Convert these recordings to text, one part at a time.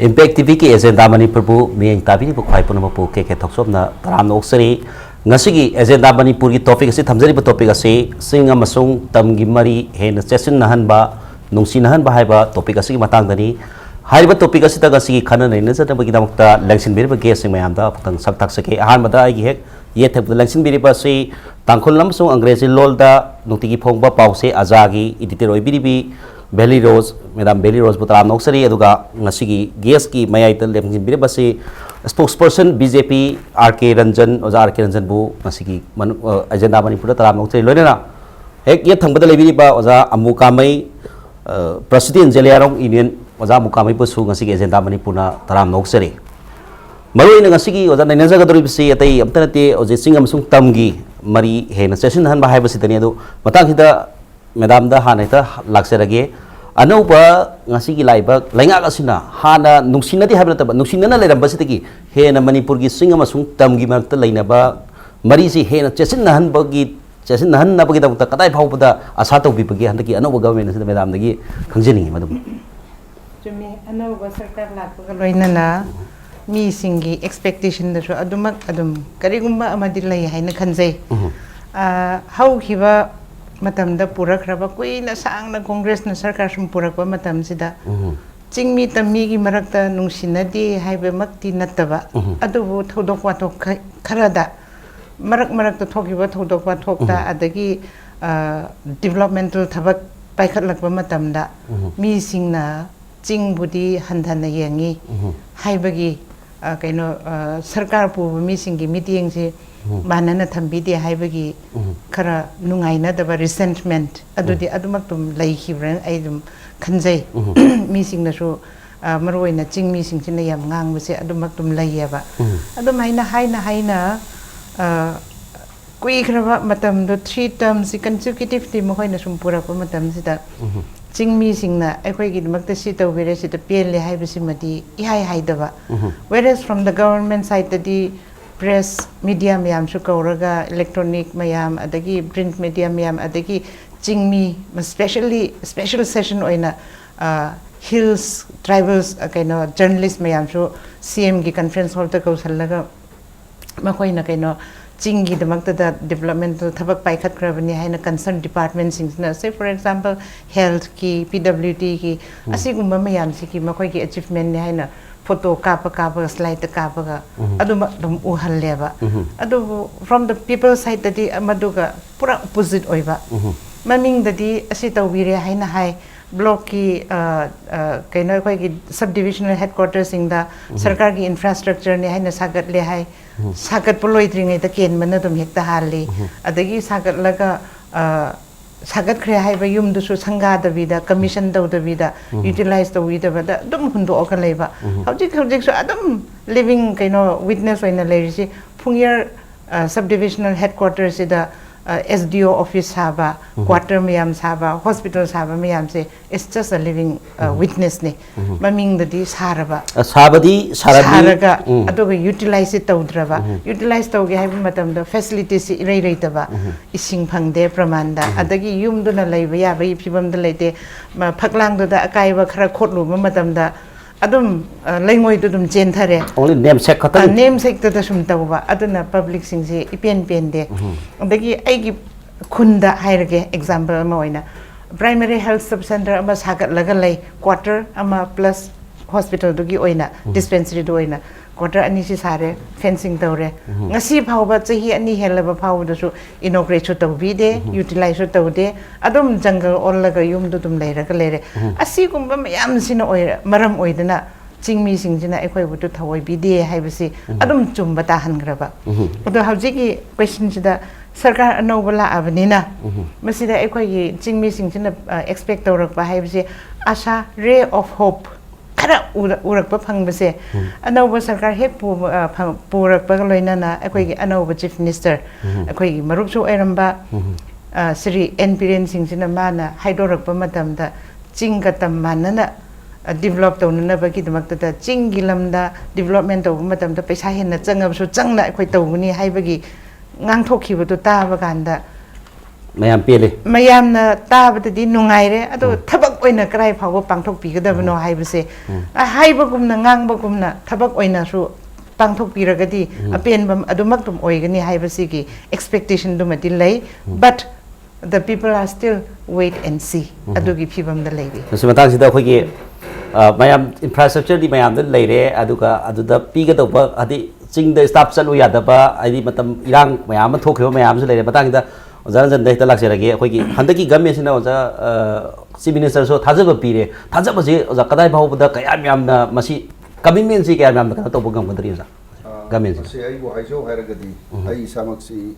Impact TV ki agenda Manipur bu miyang tabi bu khwai pun mapu ke thoksop na taram no oksari ngasigi agenda Manipur ki topic asi thamjari bu topic asi singa masung tamgi mari hen session nahan ba nungsi nahan ba haiba topic asi matang dani haiba topic asi ta asi khana nei na jata bagi damukta langsin bir ba guest mayam da putang sak tak sake ahan mada ai hek ye thep langsin bir ba si tangkhol lam sung angrezi lol da nukti ki phong ba pause azagi editor oi biribi Belly Rose, Madam Belly Rose, Butaram Noxari, Aduga, Nasigi, Gieski, Mayaital, Biribasi, spokesperson BJP, RK Ranjan, or RK Ranjan Bu, Nasigi, Agenda Manipur, Taram Noxari, Lorena. Heck, yet Tambada Leviba, Oza, Amukamai, President Zeliarong Indian, Oza Mukami Pusu, Nasigi, Agenda Manipuna, Taram Noxari. Maru in Nasigi, Oza Nazagadripsi, at the Amtanate, or the Singam Sung Tamgi, Marie Hen, session Han Bahibasitaniado, Matangita. Madam da haneta lakserage anuba ngasigi laiba lainga asina hana nungsina di habna taba nungsina na leram basitiki he na manipur gi singa masung tamgi marta lainaba mari si he na chesin nahan bagi chesin nahan na bagi da kadai phau pada asa to bi bagi handaki anuba government sida madam dagi khangjeni madam jumi anuba sarkar lakpa loina na mi singi expectation da adumak adum karigumba amadi lai haina khanjai how hiba matamda purak raba kui na sang na congress na sarkar sum purak ba matam sida chingmi tammi gi marakta nungsina di haibe makti nataba adubu thodok wa thok kharada marakta thokiba thodok wa thokta adagi developmental thabak paikhat lakba matamda mi singna chingbudi handhana yangi haibagi kaino sarkar pu mi singi meeting si manana thambide haibagi khara nungaina daba resentment adudi adumak tum lai khibran aidum khanjai mi singna su maroina ching mi sing china yam ngang base adumak tum laiya adum haina kui khraba matam do 3 terms consecutively mohoina sum pura ko matam sida ching mi singna ekhoi gi makta si to vere si to pele haibasi mati ihai haidaba whereas from the government side the press media mayam su kauraga electronic mayam adagi print media mayam adagi chingmi especially special session oina hills tribals kaino journalist mayam su CM gi conference hall ta kausallaga makoina kaino chingi damakta da developmental thabak paikhat krabani haina concerned department singsna say for example health ki PWD ki asigumba mayam si ki makoi ki achievement ni haina photo kapa slide kapa adu dum uhalleba adu from the people side that maduga pura opposite oiba maming dadi asi tawire haina hai block ki kaino koi ki subdivisional headquarters ingda sarkar ki infrastructure ni haina sagat le hai sagat poloi tringai ta ken mana dum hekta halli adagi sagat laga sagat khre haiba yum du su sanga da vida commission da vida utilize da vida da dum hundu okalaiba hojik su adam living kaino witness oina lerisi phungyar subdivisional headquarters da SDO office haba quarter mayam saba hospital saba mayam se it's just a living witness ne maming da di saraba sabadi saraga adoga utilize it tawdraba utilize tawge haiba matam da facilities irei reitaba ising phangde pramanda adagi yum du na leiba ya bai phibam da leite phaklang da akai ba khara khotlu matam da adum lengoi dum chen thare only namesake khata namesake da sum tawba aduna public sing se ipen pen de adagi aigi khunda hairage example ma oina primary health sub center ama sagat laga lei quarter ama plus hospital dugi oina dispensary du oina quarter ani si sare fencing tawre ngasi phawba chahi ani helaba phawda su inaugurate su tawbi de utilize su tawde adum jungle ollaga yum du dum leiraga lere asi gumba mayam sina oira maram oidana chingmi singjina ekhoi butu thawoi bi de haibasi adum chumba ta hangraba odo hawjiki question sida sarkar anobala abnina masida ekhoi gi chingmi singjina expect tawrak ba haibasi asha ray of hope khara urak pa phangbase anoba sarkar hek purak pa loina na ekhoi gi anoba chief minister ekhoi gi marup su eramba sri NPN singsina mana haidorak pa matam da chinga tam manana develop tawna ba ki damak ta chingi lamda development taw matam da paisa henna changab su changna ekhoi tawni haibagi ngang thokhi bu to ta ba ganda mayam pele mayamna tabadadi nungaire ado thabak oina krai phawa pangthok pigadabno haibase haibagumna ngangbagumna thabak oina su pangthok piragadi apenbam adumaktum oigani haibasigi expectation dumati lay but the people are still wait and see adugi phibam da lebi matang sida khogi mayam infrastructure di mayam da leire aduga aduda piga doba adi ching da stop chalu yadaba adi matam irang mayam thokhiba mayam su leire matang da ozan jan da lakserage khogi handaki government sina oza chief minister so thajaba pire thajaba je oza kadai bhaw da kayam yam na masi commitment si kayam yam da kana tobo gam gadri oza government si ai bo haijo haragadi ai samaksi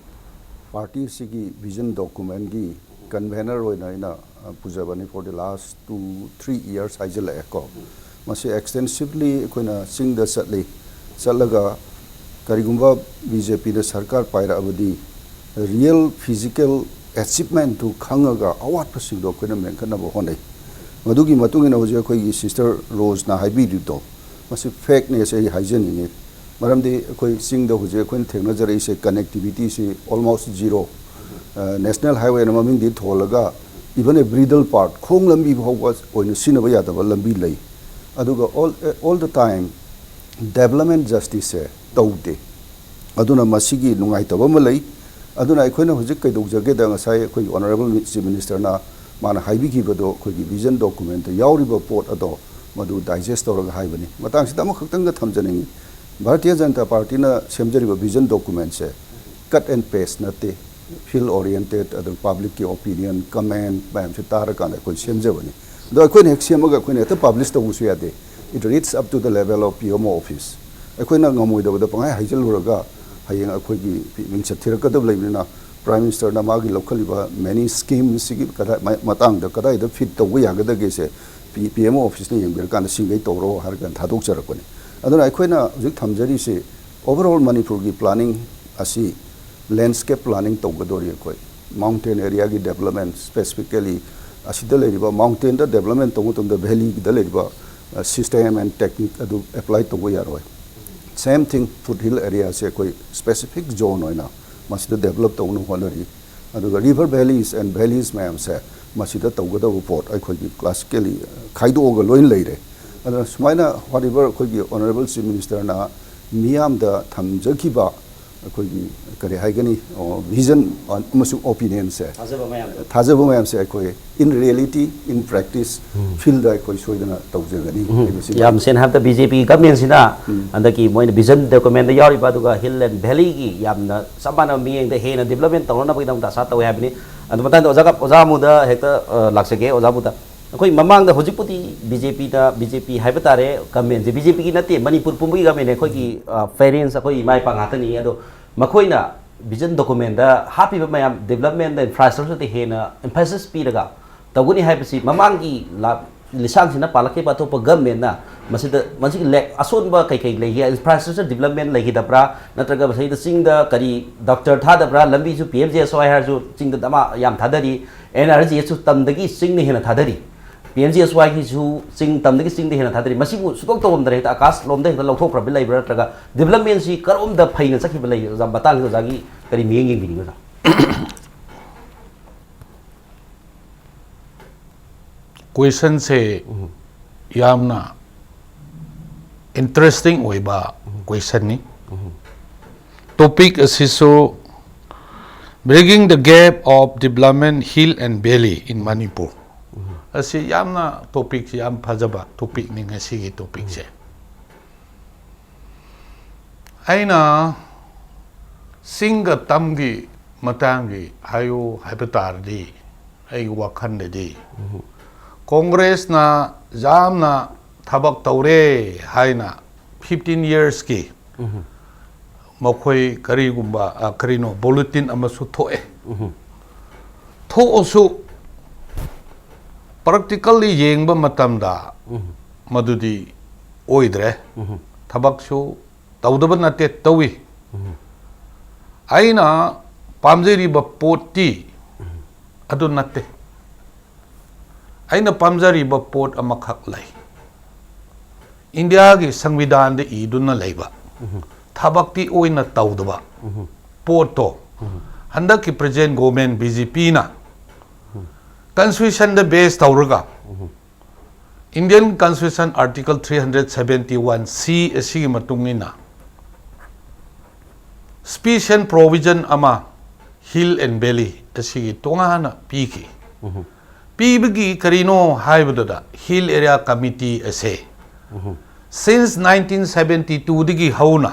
party sigi vision document gi convener oina ina pujabani for the last 2-3 years haijala eko masi extensively koina sing da satlaga karigumba BJP da sarkar paira abadi real physical achievement to khangaga awat pasing do koina menkana bo honai madugi matungina hoje koi sister Rose na haibi do masi fake ne sei haijani ni maramdi koi sing da hoje koin thengna jare se connectivity se almost zero national highway na maming di tholaga even a bridal part khong lambi bhawa oina sinaba yadaba lambi lei aduga all the time development justice se taude aduna masigi nungai taba malai aduna aikoina hojik kai dogjage da ngasai koi honorable chief minister na mana haibi ki bado koi vision document yauri ba port ado madu digest toraga haibani matang sida ma khaktang ga thamjani Bharatiya Janata Party na semjari ba vision document se cut and paste nate field oriented adu public ki opinion comment bam se tar ka koi semjabani do koi nek semaga koi ne ta publish to usu ya de it reaches up to the level of PMO office koi na ngamoi da pangai haijal uraga hayeng akoi gi ming chathira ka dab laibina prime minister na magi locally ba many schemes sigi kada matang da kada da fit to ya ga da ge se PMO office ne yeng ber kan singai to ro har kan thadok charakoni aduna aikoina hujik thamjari se overall Manipur gi planning asi landscape planning to gadori koi mountain area gi development specifically asida leriba mountain da development to mutum da valley gi da leriba system and technique adu apply to go yaroi same thing foothill area se koi specific zone oina masida develop to nu honori adu river valleys and valleys mayam se masida to gada report ai khoi classically khaido ga loin leire adu sumaina whatever khoi honorable chief minister na miyam da thamjakiba khoi kare haigani vision amasung opinion se thajaba mayam se khoi in reality in practice feel da khoi soidana tawjagani yam sen have the BJP government sina andaki moina vision document da yari baduga hill and valley gi yamna sabana miyeng da hena development tawna bagidam da sa taw habini adu matan ojaga ojamu da hekta laksage ojamu da koi mamang da hojiputi BJP haibatare government je BJP gi nate Manipur pumbi government khoi gi parents khoi mai pangatani ado makoina vision document da happy mayam development da infrastructure te hena emphasis piraga tawuni haibasi mamang gi lisang sina palake pa to government na masida masig lek ason ba kai legi infrastructure development legi da pra natraga basai da sing da kari doctor tha da pra lambi su PMJSY har su sing da dama yam thadari energy su tamdagi sing ni hena thadari PMJSY ki su sing tamdagi sing ni hena thadari masibu sutok to om da heta akas lom da heta lokthok pra bilai bra traga development si karom da phaina sakhi bilai jam batang da jagi kari miyeng bi ni ba question se yamna interesting oiba question ni topic asiso bridging the gap of development hill and valley in Manipur asi yamna topic yam phajaba topic ni ngasi gi topic se aina singa tamgi matangi hayo habitar di ai wakhan de Congress na jamna thabak taure haina 15 years ki makhoi kari gumba karino bulletin amasu thoe thosu practically yengba matamda madudi oidre thabak su tawdaba nate tawi aina pamjeri ba poti adu nate aina pamjari ba pot amakhak lai India gi Sangvidhan de iduna laiba thabakti oina tawdaba pot to handa ki present government BJP na constitution the base tawraga Indian Constitution Article 371C asigi matungina special provision ama hill and valley asigi tongana piki pibigi karino haibada hill area committee ase since 1972 digi hauna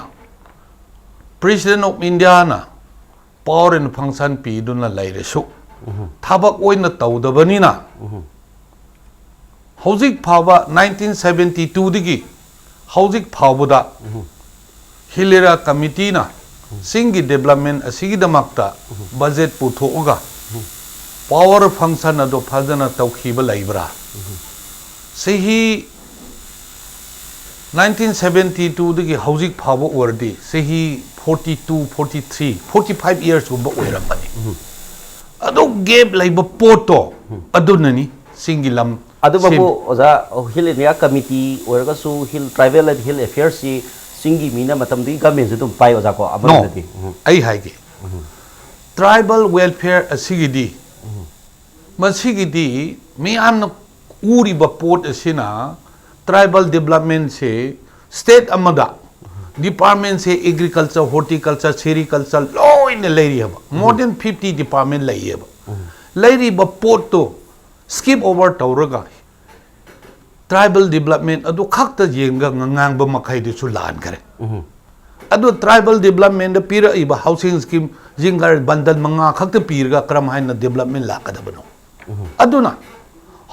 President of India na power and function pi duna lairesu thabak oina tawdabani na hauzik phawa 1972 digi hauzik phawbuda hill area committee na singi development asigi damakta budget puthoga power function ado phajana tawkhiba laibra sehi 1972 dagi hauzik phawa ordi sehi 42 43 45 years gumba oirapani ado gap laiba poto adunani singi lam adu babu oza hill area committee orga su hill tribal and hill affairs si singi mina matam di government dum pai oza ko abandi ai haige tribal welfare asigidi masigidi mi amna uri ba pot asina tribal development se state amada department se agriculture horticulture sericulture loin lairi haba more than 50 department lai haba lairi ba pot to skip over tawraga tribal development adu khakta yenga ngang ba makhai de su lan kare adu tribal development da pira iba housing scheme jingar bandal manga khakta pirga kram haina development la kadabano aduna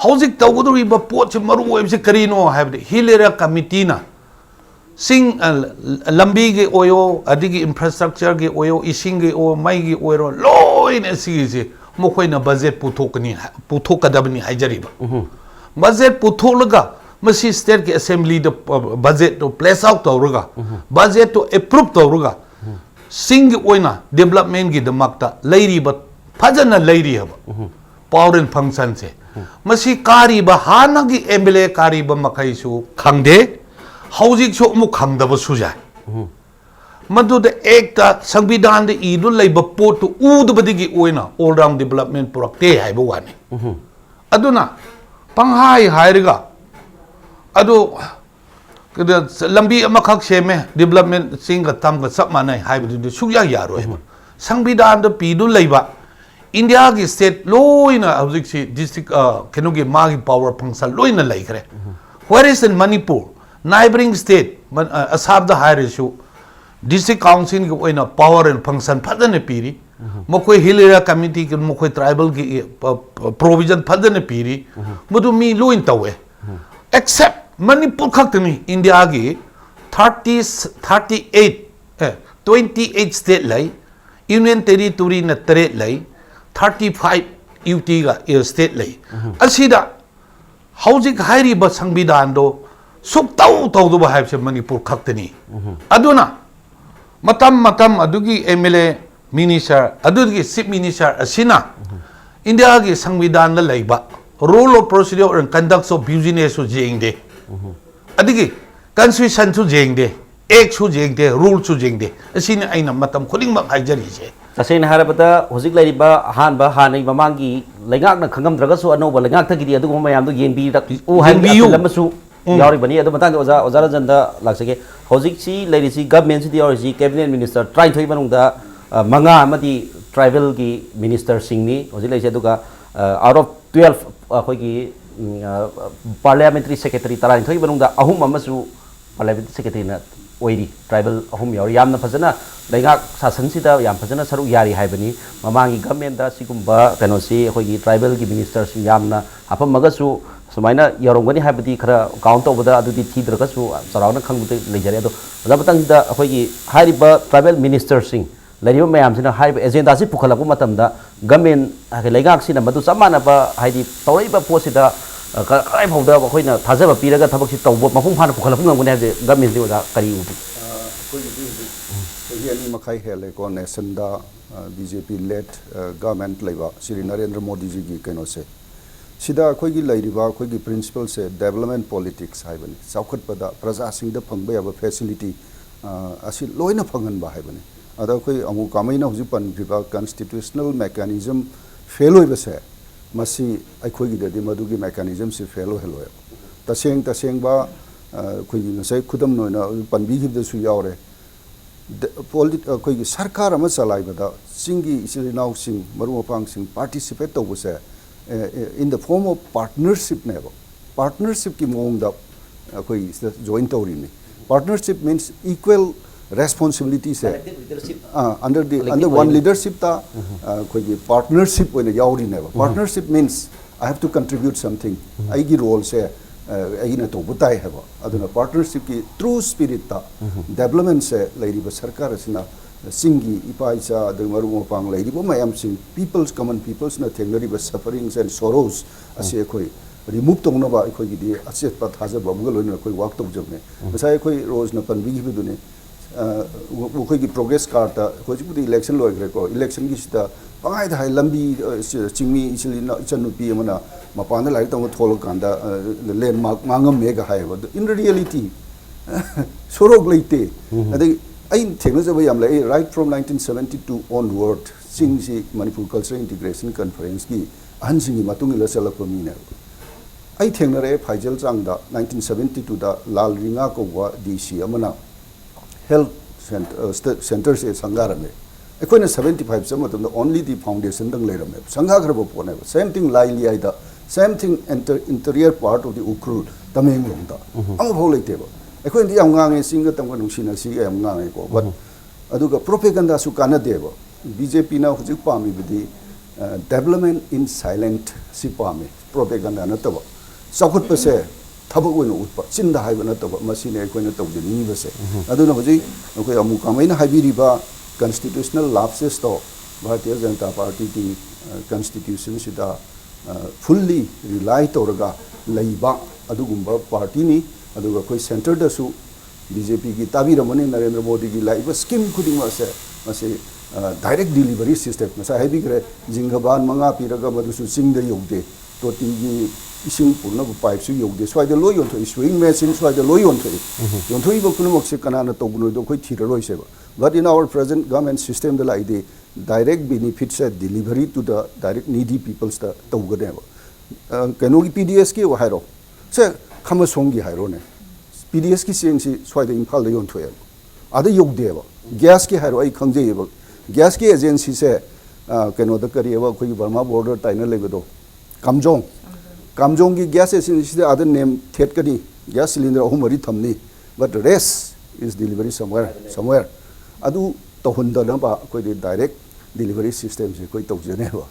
hauzik tawguduri ba pot se maru web se karino habde hill area committee na sing lambi ge oyo adigi infrastructure ge oyo ising ge o mai ge oiro loin asigi mokoina budget puthokadabani haijariba budget putholaga masi state ke assembly the budget to place out tawraga budget to approve tawraga sing ge oina development ge damakta lairiba phajana lairi haba power and function se masi kariba hanagi MLA kariba makhaisu khangde hauzik so mu khangdaba sujai madu the ekta samvidhan de idu laiba pot to udbadigi oina all round development purakte haiba wani aduna panghai hairiga adu lambi amakhak seme development singa tamga sapmanai haibu sugya yaroi samvidhan de pidu laiba India ki state loina hauzik si district kenogi magi power function loina laikre whereas in Manipur neighboring state asab the higher issue district council ki oina power and function phadane piri mokoi hill area committee ki mokoi tribal ki provision phadane piri mudu mi loin tawe except Manipur khaktani India ki 28 state lai union territory na 3 lai 35 UT ga state lai asida hauzik hairi ba sangbidan do suk tau tau do ba haib se Manipur khaktani aduna matam adugi MLA minister adugi chief minister asina India gi sangbidan la laiba rule of procedure and conduct of business su jengde adigi constitution su jengde act su jengde rule su jengde asina aina matam khuding mak haijari se tasena harabada hojik laiba hanba hanai mamangi laingak na khangam dragasu anoba laingak thagidi adu mayam do yenbi u hanbi lamasu yauri bani adu matang oza ozara janda laksage hojik si lairi si government si yauri si cabinet minister try thoi banungda manga amadi tribal ki minister singni hojik laisi aduga out of 12 khoi ki parliamentary secretary taran thoi banungda ahum amasu parliamentary secretary na oiri tribal ahum yauri yamna phajana laingak sasan sida yam phajana saru yari haibani mamangi government da sigumba kanosi khoi ki tribal ki minister sing yamna apam magasu sumaina yarongani haibadi khara count obada adudi thidragasu sarauna khangbude leijare ado zabatang da khoi ki hariba tribal minister sing lariba mayam sina hariba agenda si pukhalapu matamda government laingak sina madu samana ba haidi tawaiba posida kai phawda khoina thajaba piraga thabak si tawbo mafung phana pukhalapu ngam ne government di oda kari ubi yani makai hele ko nation da BJP led government laiba Shri Narendra Modi ji gi keno se sida khoi gi lairiba khoi gi principle se development politics haibani saukhat pada praja sing da phangba ya facility asi loina phangan ba haibani अदा कोई अमु कामैना हुजि पनफिबा constitutional mechanism fail होइबसे मसी अखोगी ददि मदुगी mechanism से fail होलो तसेंग बा कोई नसै खुदम नोना पनबिगिबदसु यावरे कोई सरकार अमा चलाइबदा सिंगी इसिनाउ सिंग मरुमपांग सिंग participate तौबसे in the form of partnership never partnership ki mong da कोई join tawrini partnership means equal responsibility se under one leadership ta कोई partnership ओइना यावरी never partnership means I have to contribute something ai gi role se aina to butai haba aduna partnership ki true spirit ta development se lairiba sarkar asina singi ipaisa the marumo pang lairiba mayam sing people's common people's na thengariba sufferings and sorrows ase koi remove tongna ba khoi gi di aset pa thaja ba mugal loina khoi work tong jobne masai khoi roz na pan bi gi dune khoi gi progress card ta khoi ji election loi gre ko election gi sta pangai thai lambi chingmi isili na chanu pi amana mapana lai tong thol kanda landmark mangam mega hai in reality sorok leite adai I right from 1972 onward, since Manipur Cultural Integration Conference, Hansing Matungila Salapamina. I think that Pajal Zangda 1972 da Lal Ringa Kowa DC Amana Health Centers at Sangarame. I couldn't 75 some of them only the foundation dang later. Sangagrabo same thing Laili Ida, same thing interior part of the Ukrul, Taming Lunda. I'm a holy table. I couldn't the Angang singer Tanganusina see Amang, but Aduga propaganda Sukana Deva, BJP now Hujipami with the development in silent Sipami, propaganda Natava. Sakut Pase, Tabagun Upa, Sinda Havanatava, Masina Equinat of the Nivase. I don't know, okay, Amukamina Habiriba, constitutional lapses to Bharatiya Janata Party constitution Sita fully relied Toraga, Laiba, Adugumba Party ni. अदुगा कोई centre दसु BJP की ताबी रमने नरेंद्र मोदी की live scheme खुदिंग मासे मासे direct delivery system मसा है बिग्रे जिंगबान मंगा पिरगा मदुसु सिंग the योगदे तोटी की इसिंग पुरना पाइप सु योगदे स्वाइद लोय योंथो स्विंग मशीन स्वाइद लोय योंथो योंथो इबो कुनु मक्से कनाना तोगुनो दो कोई थिर रोय सेबा but in our present government system the like the direct benefits at delivery to the direct needy peoples the togade kanu ki PDS ki hairo se Kamasongi Hirone. PDS ki sing si swide impal the yon 12. Other yoke deva. Gas ki hiro I conjable. Gas ki agency say cano the Karieva Kui Burma border Tina Levedo. Kamjong. Kamjongi gas is the other name Tetkani, gas cylinder Homari Tamni. But the rest is delivery somewhere. Adu Tohunda Namba quite direct delivery systems quite of Geneva.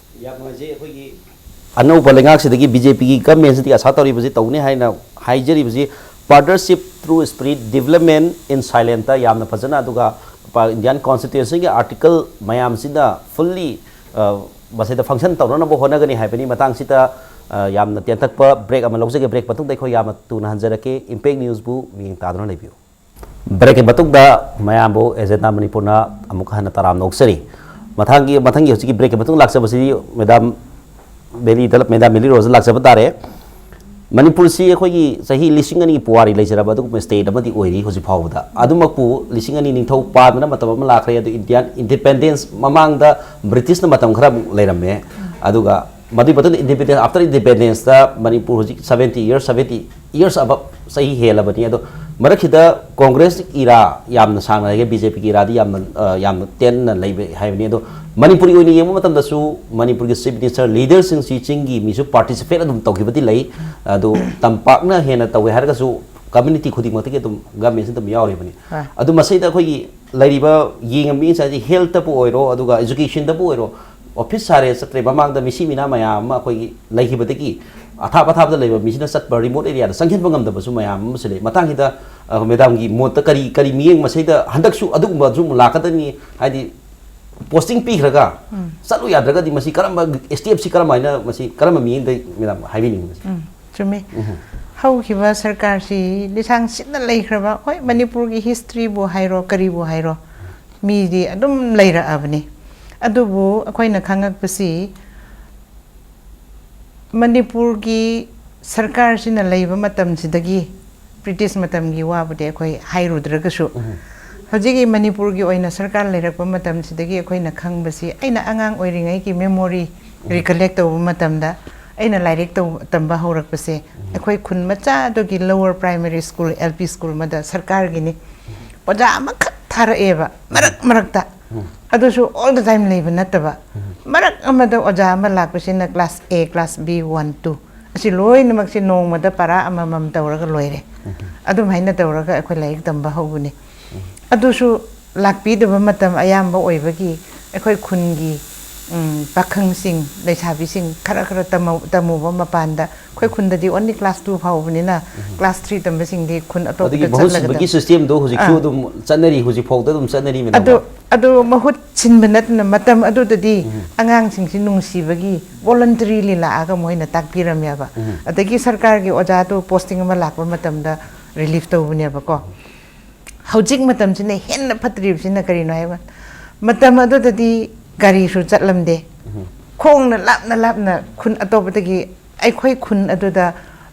अनौब लेंगाक्सिदगी BJP की government से आशा तौरीबसी तौने हाइना हाइजरीबसी partnership through spirit development in silent यामना फजना अदुगा इंडियन कॉन्स्टिट्यूशन के आर्टिकल मयाम सिदा फुल्ली बसेदा फंक्शन तौरना बो होनगनी हाइबनी मतंग सिदा यामना तेंतक ब्रेक अमा लौजगे ब्रेक मतुंग देखो याम तुना हंजरके इंपैक्ट न्यूज बु मिंग तादना लेबियो ब्रेक मतुंग दा मयाम बो एजेंडा मणिपुरना अमुक हन तराम नोक्सरी मथंगी हजिकी ब्रेक मतुंग लाक्सबसी मैडम बेली तलब मेदा मिली रोज लाक्सब तारे मणिपुर से अखोगी सही लिसिंग अनि पुवारी लेजरब अदुगुम स्टेट अमदि ओइरी होजि फावदा अदुमकु लिसिंग अनि निंथौ पादना मतम अमा लाखरे अदु इंडियन इंडिपेंडेंस ममांगदा ब्रिटिश न मतम खरा लेरमे अदुगा मदि बतन इंडिपेंडेंस आफ्टर इंडिपेंडेंस दा मणिपुर होजि 70 years अब सही हेलबनी अदु मरखिदा कांग्रेस इरा यामना सांगना के बीजेपी की इरादी यामना तेन लेबे हाइबनी अदु मणिपुरी ओइनी येम मतमदसु मणिपुर के चीफ मिनिस्टर लीडर सिंग चिंगी मिसु पार्टिसिपेट अदुम तौगिबदी लै अदु तंपाकना हेना तवे हारगसु कम्युनिटी खुदिंग मतके तुम गवर्नमेंट तुम यावरिबनी अदु मसैदा खोगी लैरिबा येंगमी साजी हेल्थ तपु ओइरो अदुगा एजुकेशन तपु ओइरो ऑफिस सारे सत्रे ममांगदा मिसी मिना मयाम खोगी लैखिबदगी अथाप अथापदा लेबा मिसिना सत रिमोट एरिया संखेन बंगमदबसु मयाम मसले मतांगिदा मेदाम की मोत करी मियेंग मसैदा हंदकसु अदुगुम जुम लाकदनी हाइदि पोस्टिंग पीखरगा चलु याद्रगदी मसी करम स्टेप सी करम आइना मसी करम मियेंग दे मेदाम हाइबिनी मसी चुमे हौखिबा सरकार सी लिसांग सिना लेखरबा होय मणिपुर की हिस्ट्री बो हाइरो करी बो हाइरो मीदी अदुम लेरा अबनी अदुबो अखोइना खांगकपसी मणिपुर की सरकार सिना लेबा मतम सिदगी ब्रिटिश मतम की वाबदे अखोइ हाइरुद्रगसु ꯍꯧꯖꯤꯛꯀꯤ ꯃꯅꯤꯄꯨꯔꯒꯤ ꯑꯣꯏꯅ ꯁꯔꯀꯥꯔ ꯂꯩꯔꯛꯄ ꯃꯇꯝꯁꯤꯗꯒꯤ ꯑꯩꯈꯣꯏꯅ ꯈꯪꯕꯁꯤ ꯑꯩꯅ ꯑꯉꯥꯡ ꯑꯣꯏꯔꯤꯉꯩꯒꯤ ꯃꯦꯃꯣꯔꯤ ꯔꯤꯀꯂꯦꯛ ꯇꯧꯕ ꯃꯇꯝꯗ ꯑꯩꯅ ꯂꯥꯏꯔꯤꯛ ꯇꯝꯕ ꯍꯧꯔꯛꯄꯁꯦ ꯑꯩꯈꯣꯏ ꯈꯨꯟ ꯃꯆꯥꯗꯨꯒꯤ lower primary school LP school ꯑꯃꯗ ꯁꯔꯀꯥꯔꯒꯤꯅꯤ ꯑꯣꯖꯥ ꯑꯃꯈꯛ ꯊꯥꯔꯛꯑꯦꯕ ꯃꯔꯛꯇ ꯑꯗꯨꯁꯨ ꯑꯣꯜ ꯗ ꯇꯥꯏꯝ ꯂꯩꯕ ꯅꯠꯇꯕ ꯃꯔꯛ ꯑꯃꯗ ꯑꯣꯖꯥ ꯑꯃ ꯂꯥꯛꯄꯁꯤꯅ ꯀ꯭ꯂꯥꯁ A ꯀ꯭ꯂꯥꯁ B 1 2 ꯑꯁꯤ ꯂꯣꯏꯅꯃꯛꯁꯤ ꯅꯣꯡꯃꯗ ꯄꯔꯥ ꯑꯃꯃꯝ ꯇꯧꯔꯒ ꯂꯣꯏꯔꯦ ꯑꯗꯨꯃꯥꯏꯅ ꯇꯧꯔꯒ ꯑꯩꯈꯣꯏ ꯂꯥꯏꯔꯤꯛ ꯇꯝꯕ ꯍꯧꯕꯅꯤ ꯑꯗꯨꯁꯨ ꯂꯥꯛꯄꯤꯗꯕ ꯃꯇꯝ ꯑꯌꯥꯝꯕ ꯑꯣꯏꯕꯒꯤ ꯑꯩꯈꯣꯏ ꯈꯨꯟꯒꯤ ꯄꯥꯈꯪꯁꯤꯡ ꯂꯩꯁꯥꯕꯤꯁꯤꯡ ꯈꯔ ꯇꯝꯃꯨꯕ ꯃꯄꯥꯟꯗ ꯑꯩꯈꯣꯏ ꯈꯨꯟꯗꯗꯤ ꯑꯣꯟꯂꯤ ꯀ꯭ꯂꯥꯁ 2 ꯐꯥꯎꯕꯅꯤꯅ ꯀ꯭ꯂꯥꯁ 3 ꯇꯝꯕꯁꯤꯡꯗꯤ ꯈꯨꯟ ꯑꯇꯣꯞꯄꯗ ꯆꯠꯂꯒ ꯁꯤꯁꯇꯦꯝꯗꯣ ꯍꯧꯖꯤꯛꯁꯨ ꯑꯗꯨꯝ ꯆꯠꯅꯔꯤ ꯍꯧꯖꯤꯛ ꯐꯥꯎꯗ ꯑꯗꯨꯝ ꯆꯠꯅꯔꯤ ꯃꯦꯗꯥꯝ ꯑꯗꯨ ꯃꯍꯨꯠ ꯁꯤꯟꯕ ꯅꯠꯇꯅ ꯃꯇꯝ ꯑꯗꯨꯗꯗꯤ ꯑꯉꯥꯡꯁꯤꯡꯁꯤ ꯅꯨꯡꯁꯤꯕꯒꯤ ꯚꯣꯂꯟꯇꯔꯤꯂꯤ ꯂꯥꯛꯑꯒ ꯃꯣꯏꯅ ꯇꯥꯛꯄꯤꯔꯝꯃꯦꯕ ꯑꯗꯒꯤ ꯁꯔꯀꯥꯔꯒꯤ ꯑꯣꯖꯥꯗꯣ ꯄꯣꯁꯇꯤꯡ ꯑꯃ ꯂꯥꯛꯄ ꯃꯇꯝꯗ ꯔꯤꯂꯤꯐ ꯇꯧꯕꯅꯦꯕꯀꯣ ꯍꯧꯖꯤꯛ ꯃꯇꯝꯁꯤꯅ ꯍꯦꯟꯅ ꯐꯠꯇ꯭ꯔꯤꯕꯁꯤꯅ ꯀꯔꯤꯅꯣ ꯍꯥꯏꯕ ꯃꯇꯝ ꯑꯗꯨꯗꯗꯤ ꯒꯥꯔꯤꯁꯨ ꯆꯠꯂꯝꯗꯦ ꯈꯣꯡꯅ ꯂꯥꯞꯅ ꯈꯨꯟ ꯑꯇꯣꯞꯄꯗꯒꯤ ꯑꯩꯈꯣꯏ ꯈꯨꯟ ꯑꯗꯨꯗ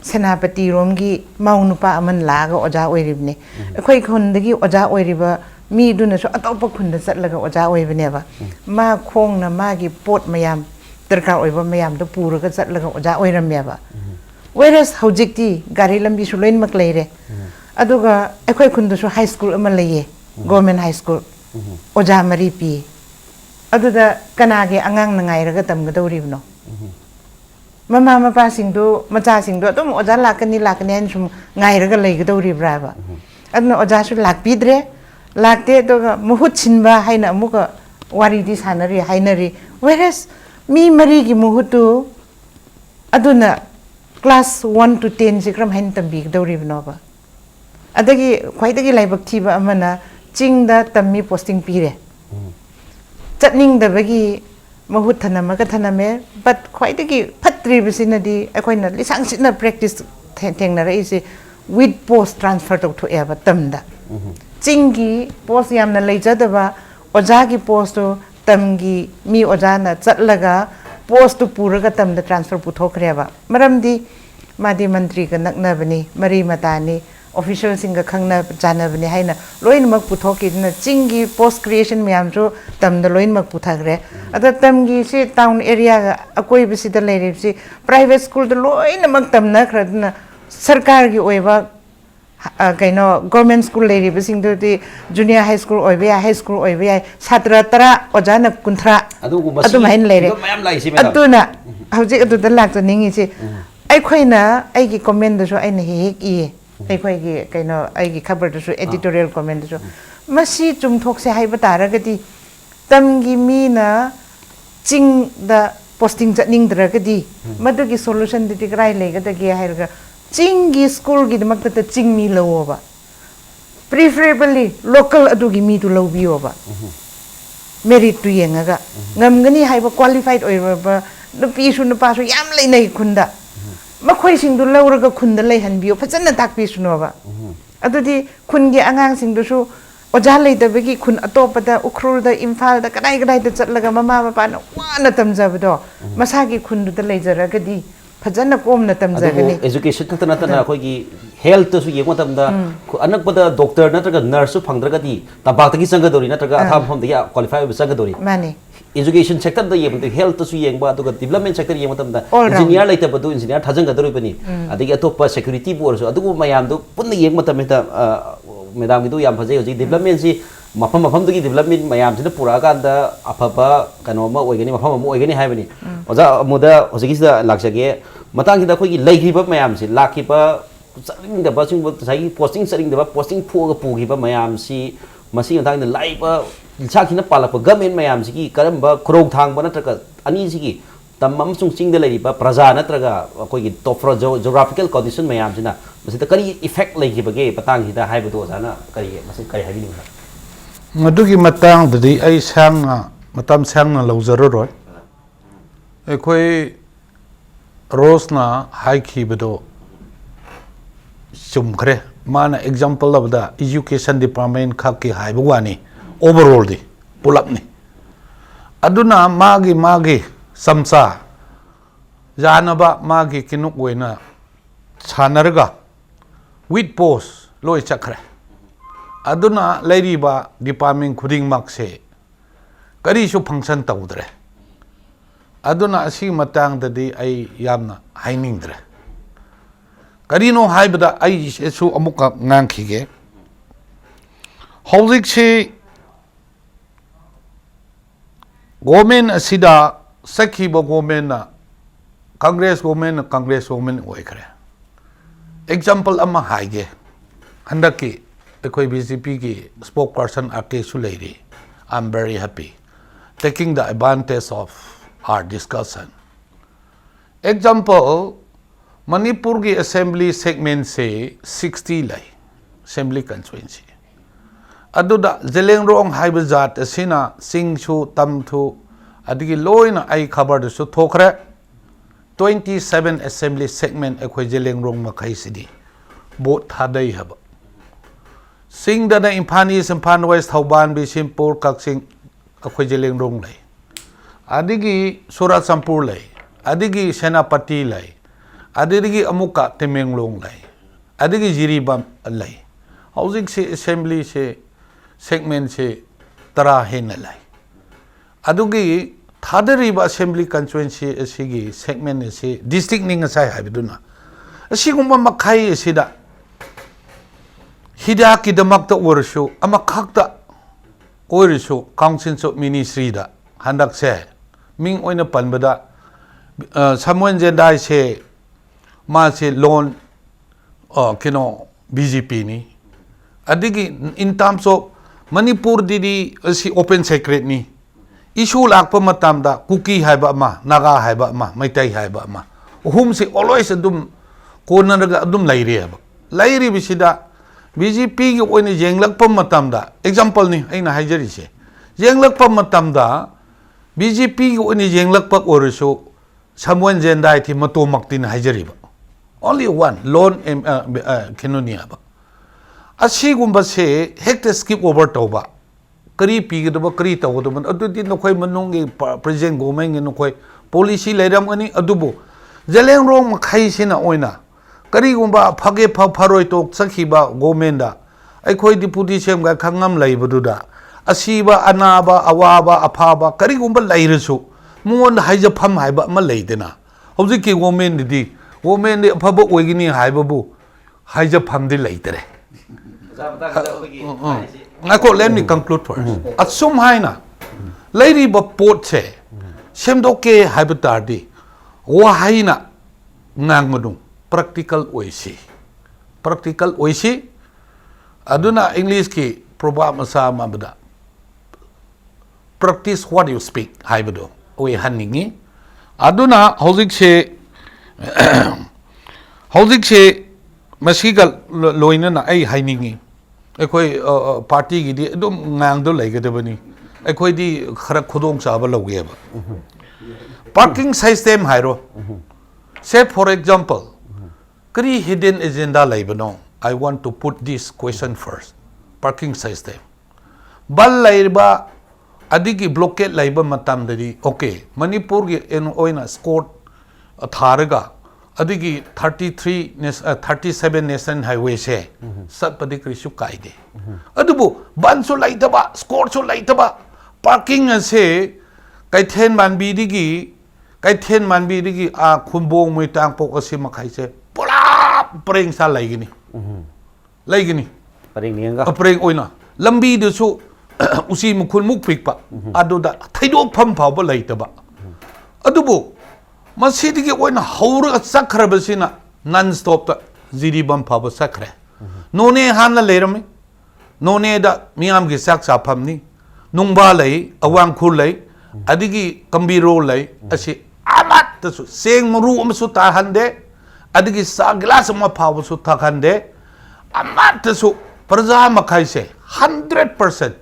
ꯁꯦꯅꯥꯄꯇꯤꯔꯣꯝꯒꯤ ꯃꯧ ꯅꯨꯄꯥ ꯑꯃꯅ ꯂꯥꯛꯑꯒ ꯑꯣꯖꯥ ꯑꯣꯏꯔꯤꯕꯅꯤ ꯑꯩꯈꯣꯏ ꯈꯨꯟꯗꯒꯤ ꯑꯣꯖꯥ ꯑꯣꯏꯔꯤꯕ ꯃꯤꯗꯨꯅꯁꯨ ꯑꯇꯣꯞꯄ ꯈꯨꯟꯗ ꯆꯠꯂꯒ ꯑꯣꯖꯥ ꯑꯣꯏꯕꯅꯦꯕ ꯃꯥ ꯈꯣꯡꯅ ꯃꯥꯒꯤ ꯄꯣꯠ ꯃꯌꯥꯝ ꯗꯔꯀꯥꯔ ꯑꯣꯏꯕ ꯃꯌꯥꯝꯗꯣ ꯄꯨꯔꯒ ꯆꯠꯂꯒ ꯑꯣꯖꯥ ꯑꯣꯏꯔꯝꯃꯦꯕ ꯋꯦꯔꯦꯁ ꯍꯧꯖꯤꯛꯇꯤ ꯒꯥꯔꯤ ꯂꯝꯕꯤꯁꯨ ꯂꯣꯏꯅꯃꯛ ꯂꯩꯔꯦ ꯑꯗꯨꯒ ꯑꯩꯈꯣꯏ ꯈꯨꯟꯗꯁꯨ ꯍꯥꯏ ꯁ꯭ꯀꯨꯜ ꯑꯃ ꯂꯩꯌꯦ ꯒꯣꯔꯃꯦꯟ ꯍꯥꯏ ꯁ꯭ꯀꯨल ꯑꯣꯖꯥ 9 ꯄꯤꯌꯦ ꯑꯗꯨꯗ ꯀꯅꯥꯒꯤ ꯑꯉꯥꯡꯅ ꯉꯥꯏꯔꯒ ꯇꯝꯒꯗꯧꯔꯤꯕꯅꯣ ꯃꯃꯥ ꯃꯄꯥꯁꯤꯡꯗꯨ ꯃꯆꯥꯁꯤꯡꯗꯨ ꯑꯗꯨꯝ ꯑꯣꯖꯥ ꯂꯥꯛꯀꯅꯤ ꯍꯥꯏꯅ ꯁꯨꯝ ꯉꯥꯏꯔꯒ ꯂꯩꯒꯗꯧꯔꯤꯕ꯭ꯔꯥꯕ ꯑꯗꯨꯅ ꯑꯣꯖꯥꯁꯨ ꯂꯥꯛꯄꯤꯗ꯭ꯔꯦ ꯂꯥꯛꯇꯦ ꯑꯗꯨꯒ ꯃꯍꯨꯠ ꯁꯤꯟꯕ ꯍꯥꯏꯅ ꯑꯃꯨꯛꯀ ꯋꯥꯔꯤꯗꯤ ꯁꯥꯟꯅꯔꯤ ꯍꯥꯏꯅꯔꯤ ꯋꯦꯔꯦꯁ ꯃꯤ 4ꯒꯤ ꯃꯍꯨꯠꯇꯨ ꯑꯗꯨꯅ ꯀ꯭ꯂꯥꯁ 1 to 10 ꯁꯤ ꯀꯔꯝ ꯍꯥꯏꯅ ꯇꯝꯕꯤꯒꯗꯧꯔꯤꯕꯅꯣꯕ ꯑꯗꯒꯤ ꯈ꯭ꯋꯥꯏꯗꯒꯤ ꯂꯥꯏꯕꯛ ꯊꯤꯕ ꯑꯃꯅ ꯆꯤꯡꯗ ꯇꯝꯃꯤ ꯄꯣꯁꯇꯤꯡ ꯄꯤꯔꯦ ꯆꯠꯅꯤꯡꯗꯕꯒꯤ ꯃꯍꯨꯠ ꯊꯅꯝꯃꯦ ꯕꯠ ꯈ꯭ꯋꯥꯏꯗꯒꯤ ꯐꯠꯇ꯭ꯔꯤꯕꯁꯤꯅꯗꯤ ꯑꯩꯈꯣꯏꯅ ꯂꯤꯁꯥꯡ ꯁꯤꯠꯅ ꯄ꯭ꯔꯦꯛꯇꯤꯁ ꯊꯦꯡꯅꯔꯛꯏꯁꯦ ꯋꯤꯠ ꯄꯣꯁ ꯇ꯭ꯔꯥꯟꯁꯐꯔ ꯇꯧꯊꯣꯛꯑꯦꯕ ꯇꯝꯗ ꯆꯤꯡꯒꯤ ꯄꯣꯁ ꯌꯥꯝꯅ ꯂꯩꯖꯗꯕ ꯑꯣꯖꯥꯒꯤ ꯄꯣꯁꯇꯨ ꯇꯝꯒꯤ ꯃꯤ ꯑꯣꯖꯥꯅ ꯆꯠꯂꯒ ꯄꯣꯁꯇꯨ ꯄꯨꯔꯒ ꯇꯝꯗ ꯇ꯭ꯔꯥꯟꯁꯐꯔ ꯄꯨꯊꯣꯛꯈ꯭ꯔꯦꯕ ꯃꯔꯝꯗꯤ ꯃꯥꯗꯤ ꯃꯟꯇ꯭ꯔꯤꯒ ꯅꯛꯅꯕꯅꯤ ꯃꯔꯤ ꯃꯇꯥꯅꯤ ꯑꯣꯐꯤꯁꯤꯌꯦꯜꯁꯤꯡꯒ ꯈꯪꯅ ꯆꯥꯟꯅꯕꯅꯤ ꯍꯥꯏꯅ ꯂꯣꯏꯅꯃꯛ ꯄꯨꯊꯣꯛꯈꯤꯗꯨꯅ ꯆꯤꯡꯒꯤ ꯄꯣꯁ ꯀ꯭रिꯌꯦꯁꯟ ꯃꯌꯥꯝꯁꯨ ꯇꯝꯗ ꯂꯣꯏꯅꯃꯛ ꯄꯨꯊꯈ꯭ꯔꯦ ꯑꯗ ꯇꯝꯒꯤ ꯁꯤ ꯇꯥꯎꯟ ꯑꯦꯔꯤꯌꯥꯒ ꯑꯀꯣꯏꯕꯁꯤꯗ ꯂꯩꯔꯤꯕꯁꯤ ꯄ꯭ꯔꯥꯏꯚꯦꯠ ꯁ꯭ꯀꯨꯜꯗ ꯂꯣꯏꯅꯃꯛ ꯇꯝꯅꯈ꯭ꯔꯗꯨꯅ ꯁꯔꯀꯥꯔꯒꯤ ꯑꯣꯏꯕ ꯀꯩꯅꯣ ꯒꯣꯔꯃꯦꯟ ꯁ꯭ꯀꯨꯜ ꯂꯩꯔꯤꯕꯁꯤꯡꯗꯨꯗꯤ ꯖꯨꯅꯤꯌꯔ ꯍꯥꯏ ꯁ꯭ꯀꯨꯜ ꯑꯣꯏꯕ ꯌꯥꯏ ꯍꯥꯏ ꯁ꯭ꯀꯨꯜ ꯑꯣꯏꯕ ꯌꯥꯏ ꯁꯥꯇ꯭ꯔ 10 ꯑꯣꯖꯥꯅ 50 ꯑꯗꯨꯃꯥꯏꯅ ꯂꯩꯔꯦ ꯑꯗꯨꯅ ꯍꯧꯖꯤꯛ ꯑꯗꯨꯗ ꯂꯥꯛꯆꯅꯤꯡꯉꯤꯁꯤ ꯑꯩꯈꯣꯏꯅ ꯑꯩꯒꯤ ꯀꯣꯃꯦꯟꯗꯁꯨ ꯑꯩꯅ ꯍꯦꯛ ꯏꯌꯦ ꯑꯩꯈꯣꯏꯒꯤ ꯀꯩꯅꯣ ꯑꯩꯒꯤ ꯈꯕꯔꯗꯁꯨ ꯑꯦꯗꯤꯇꯣꯔꯤꯌꯦꯜ ꯀꯣꯃꯦꯟꯗꯁꯨ ꯃꯁꯤ ꯆꯨꯝꯊꯣꯛꯁꯦ ꯍꯥꯏꯕ ꯇꯥꯔꯒꯗꯤ ꯇꯝꯒꯤ ꯃꯤꯅ ꯆꯤꯡꯗ ꯄꯣꯁꯇꯤꯡ ꯆꯠꯅꯤꯡꯗ꯭ꯔꯒꯗꯤ ꯃꯗꯨꯒꯤ ꯁꯣꯂꯨꯁꯟꯗꯨꯗꯤ ꯀꯗꯥꯏ ꯂꯩꯒꯗꯒꯦ ꯍꯥꯏꯔꯒ ꯆꯤꯡꯒꯤ ꯁ꯭ꯀꯨꯜꯒꯤꯗꯃꯛꯇ ꯆꯤꯡ ꯃꯤ ꯂꯧꯑꯣꯕ ꯄ꯭ꯔꯤꯐꯔꯦꯕꯜꯂꯤ ꯂꯣꯀꯦꯜ ꯑꯗꯨꯒꯤ ꯃꯤꯗꯨ ꯂꯧꯕꯤꯌꯣꯕ ꯃꯦꯔꯤꯠꯇꯨ ꯌꯦꯡꯉꯒ ꯉꯝꯒꯅꯤ ꯍꯥꯏꯕ ꯀ꯭ꯋꯥꯂꯤꯐꯥꯏꯠ ꯑꯣꯏꯔꯕ ꯅꯨꯄꯤꯁꯨ ꯅꯨꯄꯥꯁꯨ ꯌꯥꯝ ꯂꯩꯅꯩ ꯈꯨꯟꯗ ꯃꯈꯣꯏꯁꯤꯡꯗꯨ ꯂꯧꯔꯒ ꯈꯨꯟꯗ ꯂꯩꯍꯟꯕꯤꯌꯣ ꯐꯖꯅ ꯇꯥꯛꯄꯤꯁꯅꯣꯕ ꯑꯗꯨꯗꯤ ꯈꯨꯟꯒꯤ ꯑꯉꯥꯡꯁꯤꯡꯗꯨꯁꯨ ꯑꯣꯖꯥ ꯂꯩꯇꯕꯒꯤ ꯈꯨꯟ ꯑꯇꯣꯞꯄꯗ ꯎꯈ꯭ꯔꯨꯜꯗ ꯏꯝꯐꯥꯜꯗ ꯀꯗꯥꯏꯗ ꯆꯠꯂꯒ ꯃꯃꯥ ꯃꯄꯥꯅ ꯋꯥꯅ ꯇꯝꯖꯕꯗꯣ ꯃꯁꯥꯒꯤ ꯈꯨꯟꯗꯨꯗ ꯂꯩꯖꯔꯒꯗꯤ ꯐꯖꯅ ꯀꯣꯝꯅ ꯇꯝꯖꯒꯅꯤ एजुकेशन खत नतना अखोगी हेल्थ सु येंग मतमदा अनकपदा डॉक्टर नत्रगा नर्स फंगद्रगदी तबाक्तगी संगदोरी नत्रगा अथा फमदगी क्वालिफाई बे संगदोरी माने एजुकेशन सेक्टर द येंग हेल्थ सु येंग बा दुगा डेवलपमेंट सेक्टर येंग मतमदा इंजीनियर लाइट बदु इंजीनियर थाजंगदोरी बनी अदगी अतोपा सिक्योरिटी बोर्स अदुगु मयाम दु पुन्ना येंग मतमता मैडम गिदु याम फजे होजी डेवलपमेंट सी मफम दुगी डेवलपमेंट मयाम सिना पुरा कांदा अफबा कनोमा ओइगनी मफम अमु ओइगनी हाइबनी ओजा मुदा होजिगिसदा लाक्सगे मतंगदा खोगी लेखिबा मयाम से लाखिबा चरिंगदबा सिंग साई पोस्टिंग चरिंगदबा पोस्टिंग फोगा पुगिबा मयाम सी मसी अंतांगदा लाइबा साखिना पालप गवर्नमेंट मयाम सिगी करमबा खरोग थांगबा नत्रका अनि सिगी तमम सुंग चिंगदा लेरिबा प्रजा नत्रगा खोगी टॉप जियोग्राफिकल कंडीशन मयाम सिना मसिदा करी इफेक्ट लेखिबगे पतांगसिदा हाइबदो जाना करी मसि करी हाइबिनि मदुगी मतंगदि आई सांगना मतम सांगना लौजररोय एखोय रोसना हाइखिबदो चुमखरे माना एग्जांपल लबदा एजुकेशन डिपार्टमेंट खाकी हाइबवानी ओवरऑल दी पुलपनी अदुना मागी समसा जानबा मागी किनुक वेना छानरगा विथ पोस्ट लोय चखरे aduna lairiba department khuding makse kari su function tawdre aduna asi matang dadi ai yamna hainingdre kari no haibada ai su amuka ngangkhige hauzik se government asida sakhiba government na congress government oikhre example ama haige handaki ekoi BJP ki spokesperson ake su leiri I'm very happy taking the advantage of our discussion example Manipur ki assembly segment se 60 lai assembly constituency aduda zelengrong haiba jat asina singsu tamthu adigi loina ai khabar du su thokre 27 assembly segment ekoi zelengrong makhai sidi vote thadai haba sing da Imphal East Imphal West Thauban Bishimpur Kaksing akhoi zelengrong lai adigi Surachhampur lai adigi Senapati lai adigi amuka Temenglong lai adigi Jiribam lai housing se assembly se segment se tara hena lai adugi thadariba assembly constituency asigi segment se district ning asai habiduna asigumba makhai asida hida ki damakta orsho ama khakta orsho council of ministry da handak se ming oina panbada Samuel Jendai se ma se loan kino BJP ni adigi in terms of Manipur didi si open secret ni issue lakpa matamda kuki haiba ma naga haiba ma maitai haiba ma hum se always adum kona raga adum lairi ba lairi bisida BJP ki oina jenglakpa matamda example ni aina haijari se jenglakpa matamda BJP ki oina jenglakpa orso Samuel Jendai thi mato maktin haijari ba only one loan kinonia ba asigumba se hekta skip over toba kari pigdaba kari tawdaba adudi nokhoi manungi president government nokhoi policy leiram ani adubu zelengrong makhai sina oina kari gumba phage pharoi tok sakhiba government da aikhoi deputy sem ga khangam leibududa asiba anaba awaba aphaba kari gumba leirasu mon haija pham haiba ma leidena hauji ki government di government aphaba oigini haibabu haija pham di leitere let me conclude first. Assume haina, lady but port say, Semdoke habitardi, Wahaina Nangmadum, practical oisi. Practical oisi, Aduna English ki probamasa mabada. Practice what you speak, Haibudo, we haningi. Aduna Hozik she Masigal loina na ay hainingi. Ekoi party gi di dum ngang do laigadabani ekoi di khara khudong chaba lawge ba parking system hairo say for example kari hidden agenda laibano I want to put this question first parking system bal laiba adigi blockade laiba matam dadi okay Manipur gi en oina score tharaga adigi 37 national highway se sat padi krisu kaide adubu ban so laitaba score so laitaba parking ase kaithen manbi digi a khunbong moi tang pok ase makhai se pula preng sa laigini paring nianga preng oina lambi du su usi mukhun muk pikpa aduda thaidok pham phawba laitaba adubu Masidi oina haura sakrabasina non-stop ta ziribam phaba sakre none hanla leirami none da miyam gi sak sa phamni nungba lei awang khur lei adigi kambiro lei asi amat ta su seng maru amsu ta hande adigi sa glass ma phaba su ta hande amat ta su parja makhai se 100%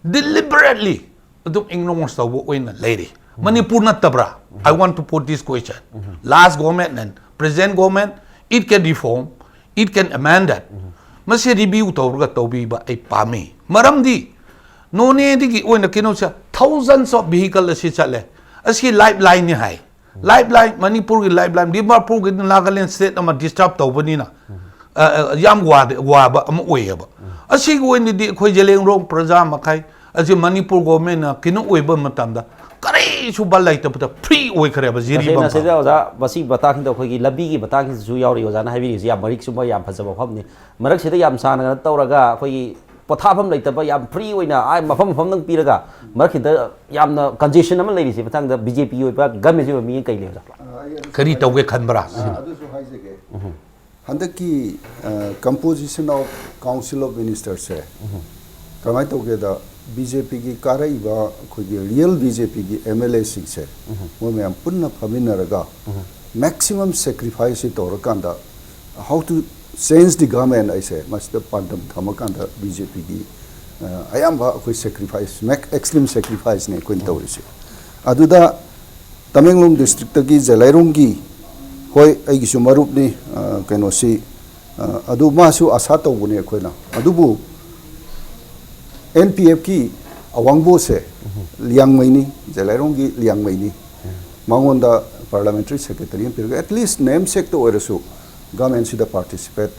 deliberately adum ignore stawo oina leiri Manipur not tabra. I want to put this question. Last government and present government, it can reform, it can amend that. Masi review tawga tawbi ba ay pami. Maramdi, no ne digi oina kino siya thousands of vehicles asi chale. Asi lifeline ni hai. Lifeline Manipur ki lifeline Dimapur ki Nagaland state ama disturb tawba ni na. Yam wa ba ama oya ba. असी गोइनिदी अखोय जेलेंगरोंग प्रजा मखाई अजि Manipur government ना किनो ओइबा मतमदा करै सुबा लाइतबदा free ओइ खरेबा जिरी बम सेना ओजा बसी बताखिन अखोगी लबी की बताखिन जु यावरी ओजा ना हाइबिनि या मरिक सुबा या फजबा फमनि मरक सिदा याम साना तौरगा अखोगी पोथाफम लेतबा याम फ्री ओइना आ मफम मफम नंग पिरगा मरक हिदा यामना कंजेशन अमा लेरिसि मतंग बीजेपी ओइबा गवर्नमेंट जी मी कई लेजा करी तौगे खनबरा अदुसु हाइजेगे हंदकी composition of council of ministers है कमाई तौगेदा बीजेपी की कारइबा खुगी रियल बीजेपी की एमएलए सिंह से वो मैम पुन्ना फमिनरगा मैक्सिमम सैक्रिफाइस तौरकांदा how to change the government ऐसे मस्त पांडम थमकांदा बीजेपी की अयाम्बा कोई सैक्रिफाइस एक्सट्रीम सैक्रिफाइस ने कोई तौरिसे अदुदा तमेंगलोंग डिस्ट्रिक्ट की जलाइरोंग की होय ऐगिसु मरुपनी कैनोसी अदु मासु आशा तौबने अखोइना अदुबु एनपीएफ की अवांगबो से लियांगमैनी जलाइरोंग की लियांगमैनी मांगोंदा पार्लियामेंट्री सेक्रेटरी पिरगा एटलीस्ट नेम सेक तो ओरसु गवर्नमेंट सिदा पार्टिसिपेट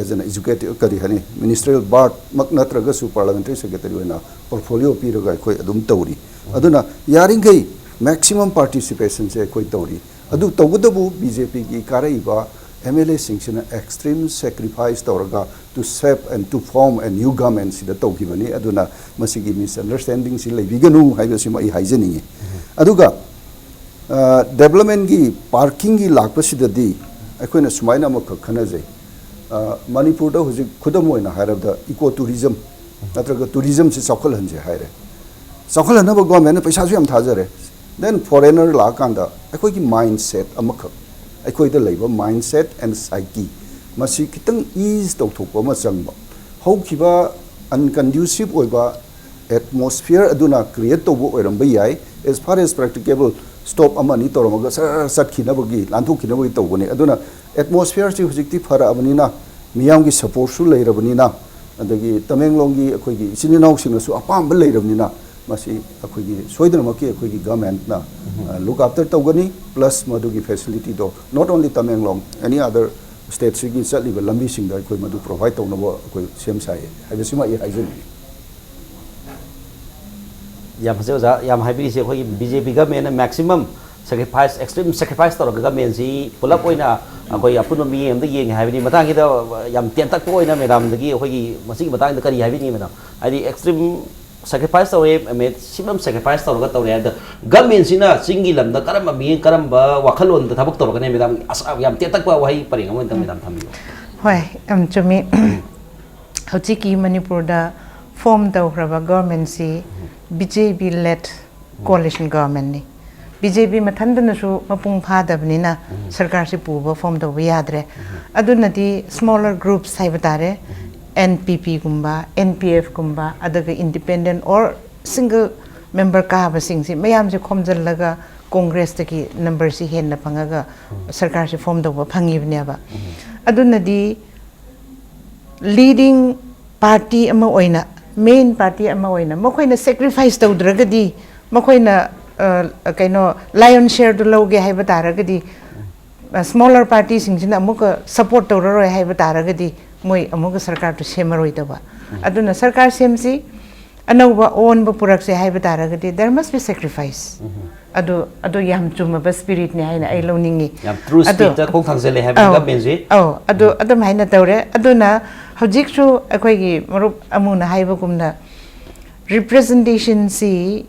एज एन एजुकेटिव करी हनी मिनिस्ट्रियल बार्ड मक नत्रगसु पार्लियामेंट्री सेक्रेटरी होना पोर्टफोलियो पिरगा कोई अदुम तौरी अदुना यारिंगै मैक्सिमम पार्टिसिपेशन से कोई तौरी अदु तौगदबु बीजेपी की कारइबा एमएलए सिंह एक्सट्रीम सैक्रिफाइस तौरगा to set and to form a new government सिदा तौगिबनी अदुना मसिगी मिसअंडरस्टैंडिंग सि लेबिगनु हाइबसि मई हाइजनिंगे अदुगा डेवलपमेंट की पार्किंग की लापसिददी अखोइना सुमाइना मख खनजे मणिपुर दा हुजि खुदम ओइना हायरबदा इको टूरिज्म नत्रगा टूरिज्म से चौखल हंजे हायरे चौखल हनबा गवर्नमेंट पैसा जो हम थाजरे देन फॉरेनर लाकांदा अखोई की माइंडसेट अमख अखोइदा लेबा माइंडसेट एंड साइकी मसी खितंग ईज तौथोकपा म चंगबा हौखिबा अनकंड्यूसिव ओइबा एटमॉस्फेयर अदुना क्रिएट तौबो ओइरंबा याय as far as practicable stop अमनी तौरमगा सर सटखिनबगी लांथोखिनबगी तौबने अदुना एटमॉस्फेयर से हुजिक्ति फराबनिना मियाम की सपोर्ट सु लेरबनिना अदगी तमेंगलोंगी अखोइगी सिनिनाउसिंगसु अपाम लेरबनिना मसी अखोइगी सोइदनमकी अखोइगी गवर्नमेंट ना लुक आफ्टर तौगनी प्लस मदुगी फैसिलिटी दो not only Tamenglong any other state सिगी चलिबा लंबी सिंग अखोइ मदु प्रोवाइड तौनबो अखोइ सेम साइ हाइबसिमा इ हाइजनी याम फसे ओजा याम हाइबिरि से अखोइ BJP government maximum sacrifice extreme sacrifice तौर गवर्नमेंट सी पुलप ओइना अखोइ अपुन मी एमदा येंग हाइबिनि मतांगी दा याम तेंतक तो ओइना मैडम दगी अखोइ मसिगी मतांग दा करी हाइबिनि मैडम आदि एक्सट्रीम सैक्रिफाइस तौरे मैक्सिमम सैक्रिफाइस तौर तौरे गवर्नमेंट सिना चिंगी लमदा करम मी करम वाखलोन दा थबक तौरगने मैडम याम तेंतक वही परिंग अमन मैडम थम्बियो होय एम चुमी हौचिकी मणिपुर दा फॉर्म तौखरबा गवर्नमेंट सी बीजेपी लेड कोalition गवर्नमेंट ने बीजेपी मथंदनसु मपुंग फादबनिना सरकार से पुबा फॉर्म तौबा याद्रे अदुनदी स्मॉलर ग्रुप्स हाइबतारे एनपीपी गुम्बा एनपीएफ गुम्बा अदग इंडिपेंडेंट और सिंगल मेंबर काबसिंग से मयाम से खोमजल्लगा कांग्रेस तकी नंबर से हेन फंगागा सरकार से फॉर्म तौबा फंगिबनेबा अदुनदी लीडिंग पार्टी अमा ओइना मेन पार्टी अमा ओइना मखोइना सैक्रिफाइस तौद्रगदी मखोइना कइनो लायन शेयर दु लौगे हाइबा तारगदी स्मॉलर पार्टी सिंगसिना अमुक सपोर्ट तौररोय हाइबा तारगदी मोय अमुक सरकार तो सेमरोय तबा अदुना सरकार सेमसी अनौबा ओन पुरक से हाइबा तारगदी देयर मस्ट बी सैक्रिफाइस अदो याम चुमबा स्पिरिट ने हाइना आई लोनिंगी याम ट्रू स्पिरिट दा खों थांजले हाइबा गवर्नमेंट जी अदो हाइना तौरे अदुना हौजिकसु अखोइगी मरुप अमुना हाइबगुमना representation si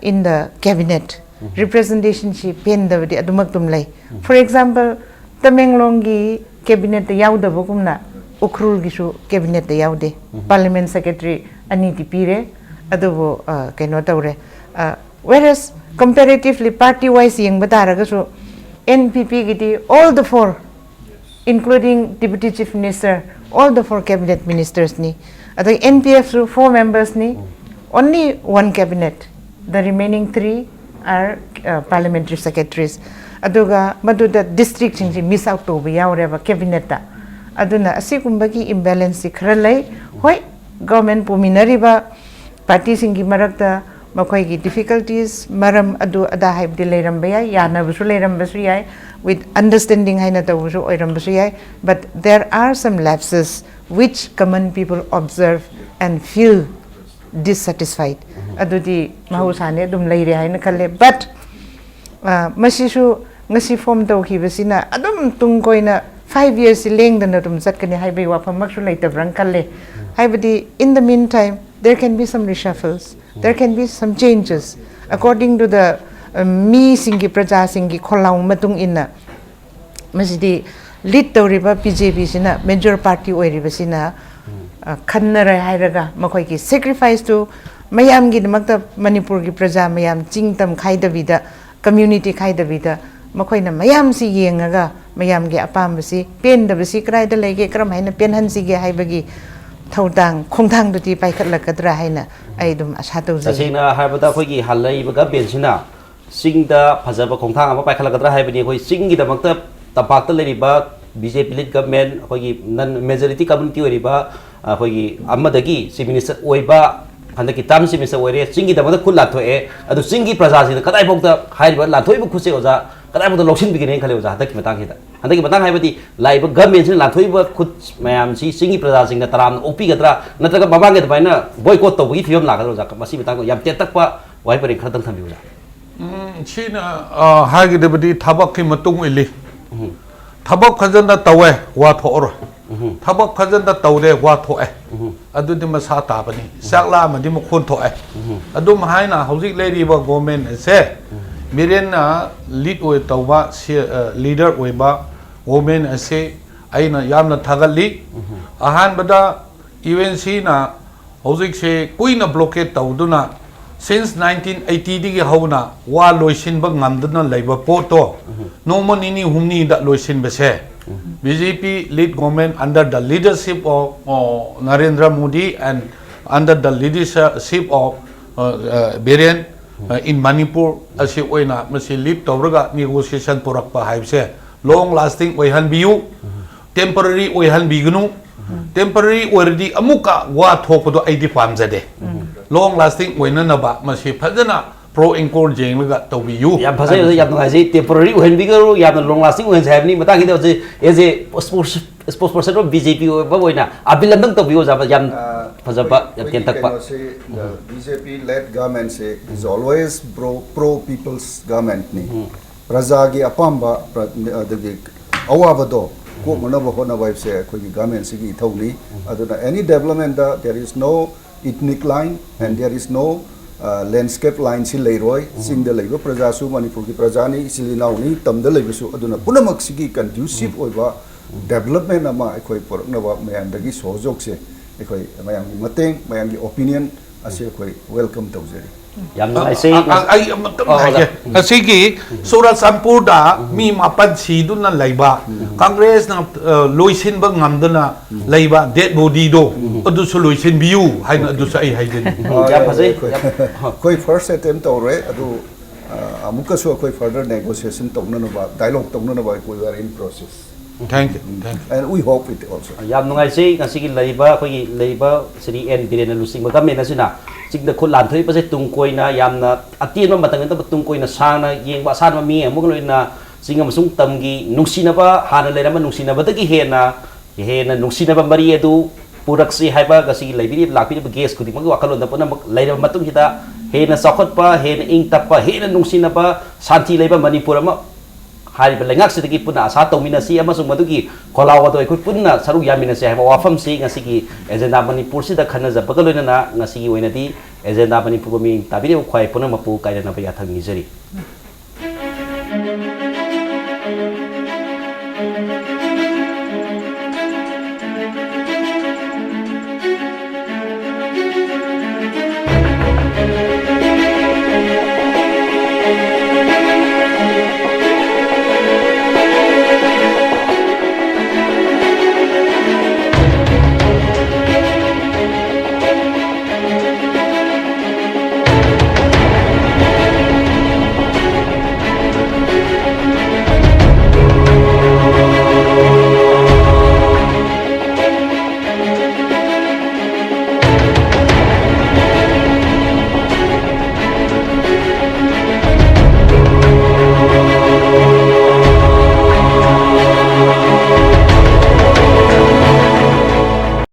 in the cabinet representation si pen da di adumak tum lai for example Tamenglong gi cabinet da yaw da bugumna ukrul gi su cabinet da yaw de parliament secretary ani ti pire adubo kaino tawre whereas comparatively party wise yeng batara ga su NPP gi di all the four including deputy chief minister all the four cabinet ministers ni ado NPF su 4 members ni only one cabinet the remaining 3 are parliamentary secretaries aduga maduda district sing miss out to be yaureba cabinet ta aduna asigumba gi imbalance khara lai hoi government puminari ba party sing gi marakta makhoi gi difficulties maram adu ada haib di leiram ba ya na busu leiram basu yai with understanding haina ta busu oiram basu yai but there are some lapses which common people observe and feel dissatisfied. Adudi mahusane adum leire haina khalle, but masisu ngasi form tawkhibasina adum tungkoina 5 years lengdana dum chatkani haibai wafamaksu leitabrang khalle. Haibadi in the meantime there can be some reshuffles, there can be some changes according to the mi singi praja singi kholau matung inna masidi lead tawriba BJP sina major party oiriba sina khannara hairaga makhoi ki sacrifice to mayam gi damakta Manipur gi praja mayam chingtam khaidabida community khaidabida makhoi na mayam si yengaga mayam gi apam basi pen dabasi krai da lege kram haina pen han si gi haibagi thawdang khongthang duti paikhatlakadra haina aidum asha tawjai tasina haibada khoi gi halai baga ben sina singda phajaba khongthang ama paikhatlakadra haibani khoi singi damakta tapakta leriba BJP lead government khoi non majority community oriba khoi amadagi chief minister oiba handaki tam chief minister oire singi damakta khul lathoe adu singi praja sina kadai bokta haiba lathoibu khuse oja kadai bokta loksin bigine khale oja handaki matang hida handaki matang haibadi laiba government sina lathoiba khut mayam si singi praja singna taram opi gadra natraga babange dabaina boycott tawgi fiom lagadra oja masi matang yam tetakpa wai pare khadang thambi oja china hagidabadi thabak ki matung ili thabak khajanda tawe wa thor thabak khajanda tawde wa thoe adudi masa tabani sakla madi mukhon thoe adum haina hojik leiriba government se mirena lead oi tawba leader oiba government ase aina yamna thagali ahan bada UNC na hojik se kuina blockade tawduna since 1980 digi hauna wa loisin ba ngamdana laiba poto no monini humni da loisin base BJP lead government under the leadership of Narendra Modi and under the leadership of Biren in Manipur asi oina masi lead tawraga negotiation porakpa haibse long lasting oihan biu temporary oihan bignu temporary already amuka wa thokdo aidi pamjade long lasting oina naba masi phajana pro encore jeng laga tobi yu yam phajai yam ngai temporary ohen bigaru yam long lasting ohen sabni mata gi de as a spokesperson of BJP ba oina abilam dang tobi oja yam phajaba yam kentakpa BJP led government se is always pro people's government ni praja gi apamba the awabado ko manaba hona wife se ko government se gi thawni aduna any development there is no ethnic line and there is no landscape line si leiroi sing the leiba praja su Manipur ki praja ni silinaw ni tamda leiba su aduna punamak sigi conducive oiba development ama ekoi porakna ba mayam dagi sojok se ekoi mayam gi mateng mayam gi opinion ase ekoi welcome tawjeri yam ngai se ai asigi surat sampur da mi mapan siduna laiba congress na loisin ba ngamdana laiba dead body do adu solution biu haina adu sai haiden yam phajai koi first attempt tawre adu amuka so koi further negotiation tawna no ba dialogue tawna no ba koi are in process thank you and we hope it also yam ngai se ngasigi leiba khoi leiba sri en birena lusing ba gamen asina singda khul lan thoi pase tung koina yamna atien ma matang ta tung koina sana yengba san ma mi amuk loina singa masung tamgi nungsina ba hana lera ma nungsina ba dagi hena nungsina ba mari edu puraksi haiba gasi leibiri lakpi ba ges kudi mag wakalon da pona leira matung hita hena sakhot pa hena ing tappa hena nungsina ba santi leiba Manipur ma hari belengak sedikit pun asa dominasi ama sung madugi kalau waktu ikut pun na saruk yamin nasi haba wafam si ngasi ki agenda Manipur si dah khana jab bagal na ngasi ki wena di agenda Manipur kami tapi dia kuai pun mapu kaya na bayar thang nizari